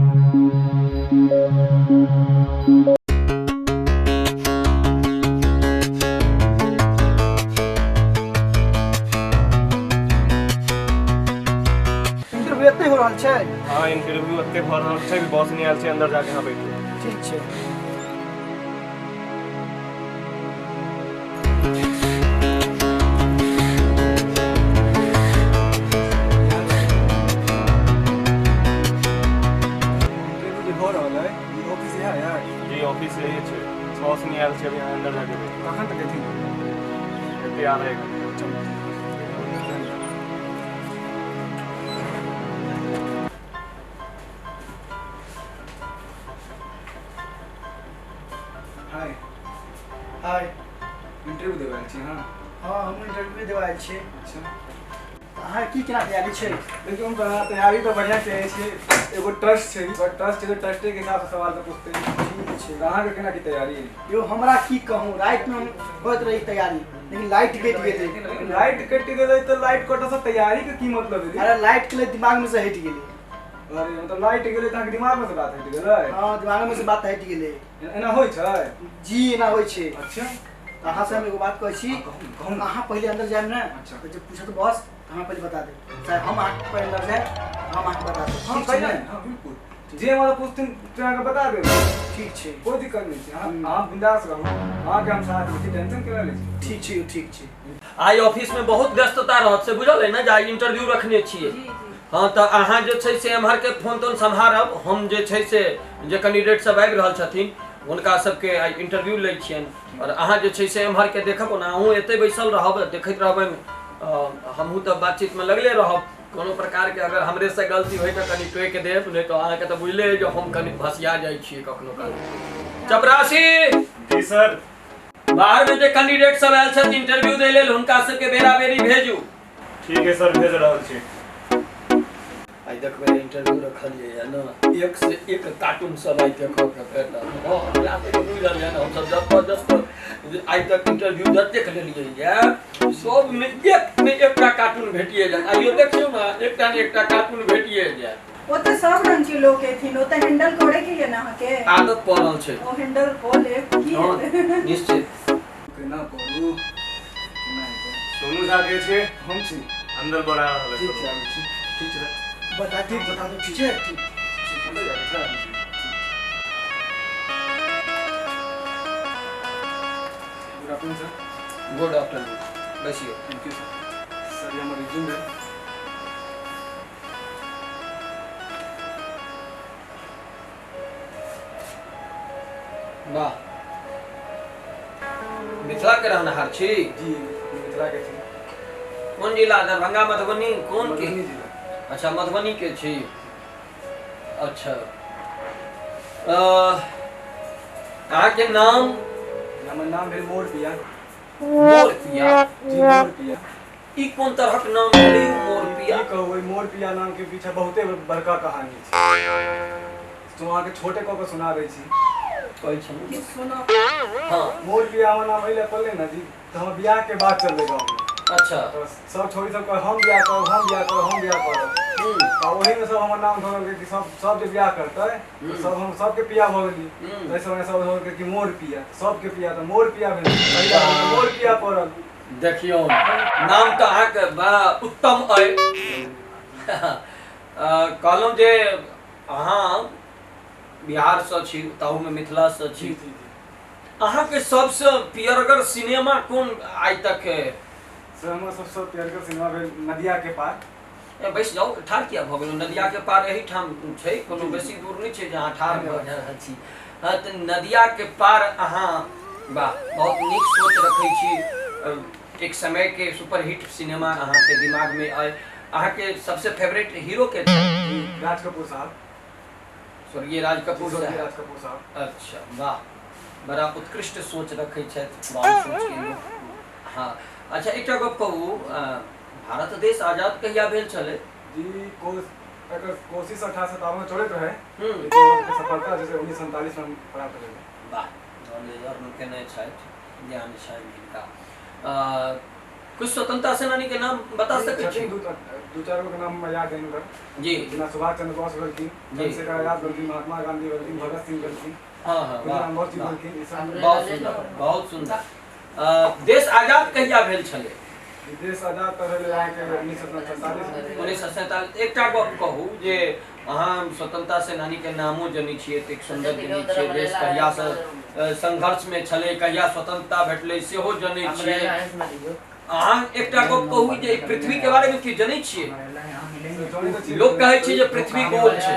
Interview एते हो रहल छै। हाँ इंटरव्यू एते भऽ रहल छै, बॉस नहीं आयल छै, अंदर जाके हाँ बैठू। ठीक छै। जी ऑफिस यही छै, बॉस नहीं आयल छै, अभी यहाँ अंदर जाके बैठू। कखन तक एथिन? एते आ रहेगा। हाय हाय इंटरव्यू देबे आयल छी। हाँ हाँ हम इंटरव्यू देबे आयल छी। अच्छा अहाँ की केना तैयारी छै? देखियो हम कहा तैयारी तो बढ़िया छै एगो ट्रस्ट छै, और ट्रस्ट छै तो ट्रस्टे के हिसाब से सवाल तो पूछते हैं। ठीक छै। कहाँ के केना की तैयारी है? यो हमरा की कहूँ, रात में हम होइत रही तैयारी, लेकिन लाइट कट गेलै। लाइट कट गेलै तो लाइट कट से तैयारी के की मतलब है? अरे लाइट के दिमाग में से हट गेलै। अरे मतलब लाइट गेलै त दिमाग में से बात हट गेलै? हाँ दिमाग में से बात हट गेलै। एना होय छै? जी एना होय छै। अच्छा अहाँ से हम एगो बात कहै छी, कहूँ अहाँ पहले अंदर जाएब ना। अच्छा। तो जब पूछत बॉस अहाँ पहले बता दे, चाहे हम अहाँ पहले अंदर जाए हम अहाँ बता दे। हां ठीक छै पहले ना? हां बिल्कुल जे हमारा पूछथिन तोरा के बता देब। ठीक छै। कोई दिक्कत नहीं छै। आप बिंदास रहू, अहाँ के हम साथ में टेंशन केना लै छी। ठीक छै ठीक छै। आई ऑफिस में बहुत व्यस्तता रहत से बुझल है ना, जे इंटरव्यू रखने छिए। हाँ तो अहाँ जे छै से एम्हर के फोन तोन सम्हारब, हम जे छै से जे कैंडिडेट सब आबि रहल छथिन हुनका सबके आई इंटरव्यू लै छियनि, और अहाँ जे छै से एम्हर के देखब ना, अहूँ एते बैसल रहब देखैत रहबै, हमहूँ तो बातचीत में लगले रहब। कोनो प्रकार के अगर हमरे से गलती होय तो कनी टोक देब, नहीं तो अहाँ के तो बुझले है जो हम कनी भसिया जाइ छिए कखनो काल। चपरासी जी सर। बाहर में जे कैंडिडेट सब आयल छथि इंटरव्यू दै लेल हुनका सबके बेरा बेरी भेजू। ठीक है सर, भेज रहल छी। आई देखबै इंटरव्यू रखलिए है ना, एक से एक कार्टून सब आई देखो के भेटल। हां हमरा से बुझल है ना, हम सब जबरदस्त आई तक इंटरव्यू जतेक लेलिए ये सब में एक में एकटा कार्टून भेटिए जाय। आइयो देखियो ना, एकटा ने एकटा कार्टून भेटिए जाय। ओते सब रंग के लोग एथिन, ओते हैंडल करे के ना के आदत पड़ल छै। ओ हैंडल को ले की हां निश्चित। केना करू केना हेतै? सोनू झा के छै, हम छी अंदर बढ़ा रहल है। ठीक छै आबै छी। ठीक छै बता दो ठीक छै। ठीक अंदर जाके छै। Good afternoon sir. Good afternoon, बैसियो। Thank you sir. सर ये हमारा रिज्यूम है। वाह, मिथिला के रहनहार छी? जी मिथिला के छी। कौन जिला? दरभंगा, मधुबनी? कौन के? मधुबनी जिला। अच्छा मधुबनी के छी। अच्छा अहाँ के नाम? हमर नाम भेल मोर पिया। मोर पिया? जी मोर पिया। ई कोन तरहक नाम भेलै मोर पिया? की कहू, ओइ मोर पिया नाम के पीछे बहुते बड़का कहानी छै। तो अहाँ के छोटे कऽ के सुनाबै छी। कहै छी की सुनो। हां मोर पिया हमर नाम अइले पड़ले ना जी, तो हम बियाह के बाद चल गाँव में। अच्छा। तो सब छोड़ी सब कहे हम बियाह करब, हम बियाह करब, हम बियाह करब। आ ओही में सब हमर नाम धरल कि सब जे बियाह करतै सब हम सबके पिया भ गेली। वैसे में सब हो के कि मोर पिया, सबके पिया तो मोर पिया भेल। पहिला मोर पिया पड़ल। देखियो नाम तो अहाँ के बड़ा उत्तम अइ। कहलहुँ जे अहाँ बिहार से छी, ताहू में मिथिला से छी। अहाँ के सबसे पियरगर सिनेमा कौन आइ तक है? सर हमर सबसे पियरगर सिनेमा भेल नदिया के पार। बैस जाओ, ठार किया भऽ गेलहुँ? नदिया के पार एही ठाम छै, कोनो बेसी दूर नहीं छै जहाँ ठार भऽ रहल छी। हाँ तो नदिया के पार अहाँ, वाह बहुत नीक सोच रखै छी। एक समय के सुपरहिट सिनेमा अहाँ के दिमाग में आए। अहाँ के सबसे फेवरेट हीरो के? राज कपूर साहब। स्वर्गीय राज कपूर राज साहब। कपूर साहब। अच्छा वाह, बड़ा उत्कृष्ट सोच रखै छथि बहुत सोच के लोग। हाँ अच्छा एकटा गप कहू, भारत देश आजाद कहिया भेल छलै? जी कोशिश 1857 में चलत रहे, लेकिन सफलता जैसे 1947 में प्राप्त भेलै। वाह, नॉलेज और केने छथि, ज्ञान छनि हिनका। कुछ स्वतंत्रता सेनानी के नाम बता सकते छी? दू चार गो के नाम हमरा याद है इनकर जी जेना सुभाष चंद्र बोस भेलखिन, चंद्रशेखर आजाद भेलखिन, महात्मा गांधी भेलखिन, भगत सिंह भेलखिन, हाँ हाँ वाह, बहुत चीज वाह। भेलखिन। ई सब बहुत सुंदर बहुत सुंदर। देश आजाद कहिया भेल छलै? देश आजाद तऽ भेलै अहाँके 1947 1947। एकटा गप कहू जे अहाँ स्वतंत्रता सेनानी के नामो जनै छियै, एतेक सुंदर जनै छियै, देश कहिया से संघर्ष में छलै, कहिया स्वतंत्रता भेटलै सेहो जनै छियै। अहाँ एकटा गप कहू जे पृथ्वी के बारे में की जनै छियै? लोग कहै छै जे पृथ्वी गोल छै,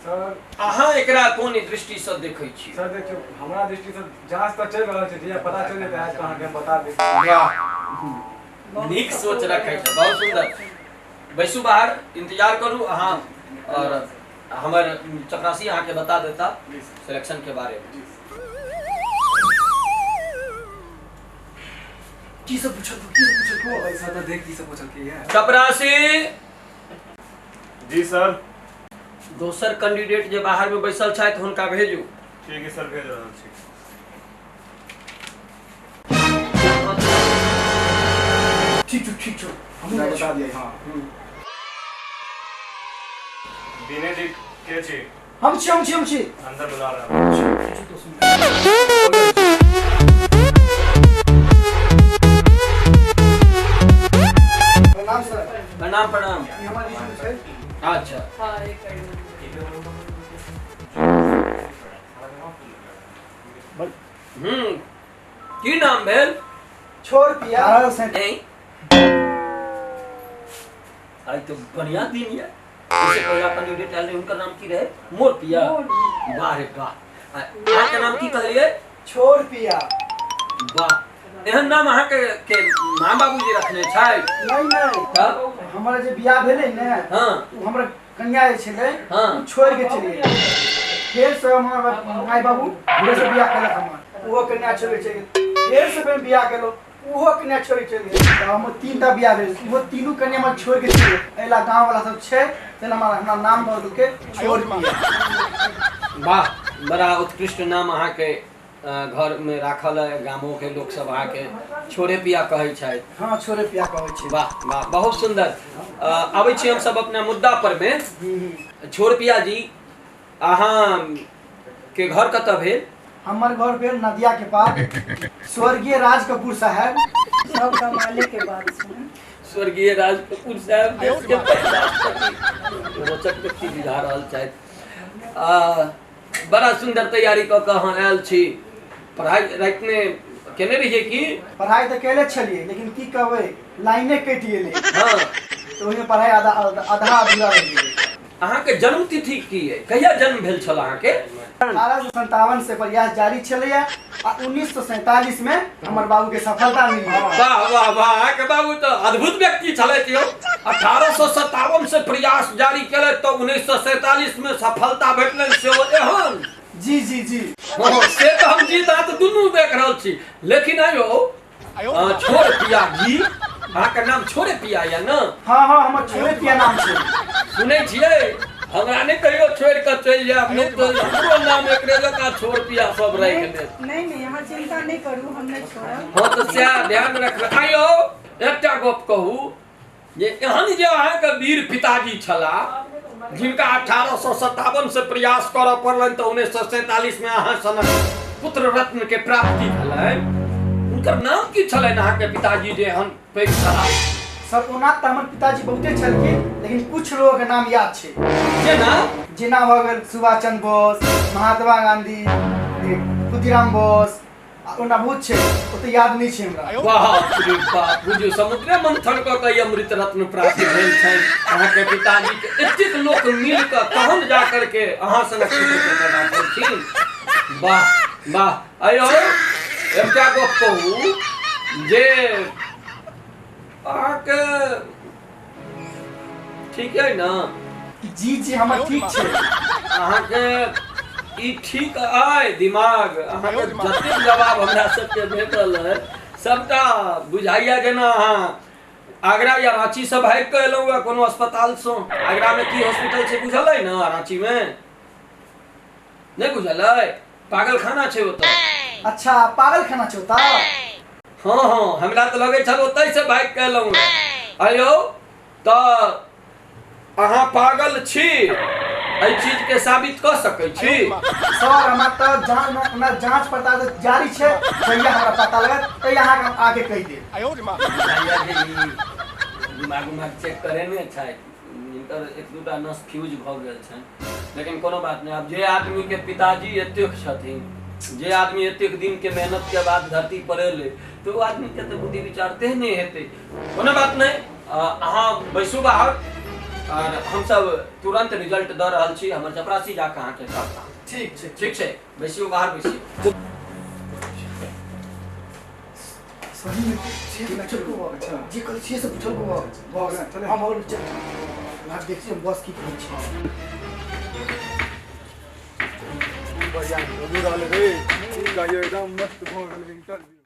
सर अहाँ एकरा कोन दृष्टि से देखै छियै? सर देखियो हमरा दृष्टि से जांच तऽ चलि रहल छै, जे पता चलै तऽ आज अहाँके हम बता देब। नीक सोच रखै छै, बहुत सुंदर। बैसू बाहर, इंतजार करू अहाँ, और हमर चपरासी अहाँ के बता देता सिलेक्शन के बारे में। की सब पूछल को ऐसा तो देख की सब पूछल के है। चपरासी जी सर। दोसर कैंडिडेट जे बाहर में बैसल छथि हुनका भेजू। ठीक है सर, भेज रहल छी। ठीक छो हम बता दिए। हां बेनेडिक्ट के छी? हम छी अंदर बुला रहा हूं। प्रणाम सर। प्रणाम प्रणाम। ये हमारी इशू है। अच्छा हाँ एक की नाम भेल? छोड़ पिया नहीं आई तो बढ़िया दिन है। इससे पहला कैंडिडेट आले उनका नाम की रहे? मोर पिया। वाह रे वाह। अहाँ के नाम की कहलिए? छोड़ पिया। वाह, एहन नाम अहाँ के माँ बाबूजी रखने छै? नहीं तब हमारा जे बियाह भेलै ने, हाँ उ हमरा कन्या जे छलै हाँ। उ छोड़ के चली गेल। फेर से हमर माय बाबू घरे से बियाह केलक हमर, उहो कन्या छोड़ के चली गेल। फेर से फिर बियाह केलो, उहो कन्या छोड़ के चली गेल। त हम तीनटा बियाह भेल, उहो तीनू कन्या हमर छोड़ के चली गेल। एला गांव वाला सब छै, तेना हमरा नाम दऽ के छोड़ पिया। वाह, बड़ा उत्कृष्ट नाम अहाँ के घर में राखल है। गामों के लोग सब अहाँ के छोड़े पिया कहै छै। हां छोड़े पिया कहै छै। वाह वाह, बहुत सुंदर। आबै छी हम सब अपना मुद्दा पर में। छोड़ पिया जी, अहाँ के घर कतऽ भेल? हमर घर भेल नदिया के पार, स्वर्गीय राज कपूर साहब। सब कमाले के बाद से स्वर्गीय राज कपूर साहब देश के पहला रोचक व्यक्ति बुझा रहल छथि। बड़ा सुंदर तैयारी कऽ कऽ अहाँ आयल छी। पढ़ाई राति में केने रहिए की? पढ़ाई तऽ केले छलिए, लेकिन की कहबै लाइने कटि गेलै। हाँ, तो ओहिमे पढ़ाई आधा अधूरा रहि गेलै। अहाँ के जन्म तिथि की है? कहिया जन्म भेल छल अहाँ के? 1857 से प्रयास जारी छलैया आ 1947 में हमर बाबू के सफलता मिली। वाह वाह वाह, अहाँ के बाबू तो अद्भुत व्यक्ति छलथि यौ। 1857 से प्रयास जारी केले तो 1947 में सफलता भेटलनि सेहो एहन। जी जी जी हाँ, से तो हम जीत हाथ दुनू देख रहल छी। लेकिन आयो छोड़ पिया जी, अहाँ के नाम छोड़े पिया या न? हाँ हाँ हमर छोड़े पिया नाम छै। सुनै छियै? हमरा नहीं कहियो छोड़ के चल जाए, नहीं तो हमरो नाम एकरे जका छोड़ पिया सब रह गेले। नहीं यहाँ चिंता नहीं करू, हम नहीं छोड़ब। हाँ तो से ध्यान रखबै। आयो एकटा गप कहू जे एहन जे अहाँ के वीर पिताजी छला, जिनका 1857 से प्रयास करऽ पड़लनि तो 1947 में अहाँ सनक पुत्र रत्न के प्राप्ति भेलनि, उनकर नाम की छलनि अहाँ के पिताजी जे एहन पैघ छला? सर ओना तऽ हमर पिताजी बहुते छलखिन, लेकिन कुछ लोगों के नाम याद छै। जेना भऽ गेल सुभाष चंद्र बोस, महात्मा गांधी, खुदीराम बोस, ओना बहुत छै, ओते याद नहीं छै हमरा। बाप रे बाप, बुझियौ समुद्रे मंथन कऽ के अमृत रत्न प्राप्त भेल छनि अहाँ के पिताजी के। एतेक लोक मिल कऽ तहन जा कर के अहाँ सनक पुत्र के पैदा केलखिन। वाह वाह। आयो एकटा गप कहू जे अहाँ के ठीक है ना? जी जी हमर ठीक छै। अहाँ के ई ठीक आइ दिमाग? अहाँ के जतेक जवाब हमरा सबके भेटल है सबटा बुझाइया जेना अहाँ आगरा या रांची से भागि के एलहुँ है कोनो अस्पताल से। आगरा में की हॉस्पिटल छै बुझल है ना? रांची में नहीं बुझल है? पागल खाना छै ओतऽ। अच्छा पागल खाना छै ओतऽ? हाँ हाँ हमरा तो लगे छल ओतै से भाग के एलहुँ आयो तो अहाँ पागल छी एहि चीज के साबित कर सकै छी सर हमरा तो हमरा जांच पड़ताल जारी छै जहिया हमरा पता लगत त यहाँ हम आगे कह देब दिमाग चेक करे ने छै इनकर एक दूटा नस फ्यूज भ गेल छै लेकिन कोनो बात नहीं। अब जे आदमी के पिताजी एतेक छथिन जे आदमी एतेक दिन के मेहनत के बाद धरती पर एले तो वो आदमी के तो बुद्धि विचारते नहीं हेते। कोनो बात नहीं अहाँ बैसू बाहर और हम सब तुरंत रिजल्ट द रहल छी हमर चपरासी जाके अहाँ के साथ। ठीक छै बैसियो बाहर बैसियो। सही में से लक्षण को अच्छा जे कल से सब पूछल को भग चले हम और आज देखिए बॉस की कहै छै बढ़िया हो रहल रे एकदम मस्त भ गेल इंटरव्यू।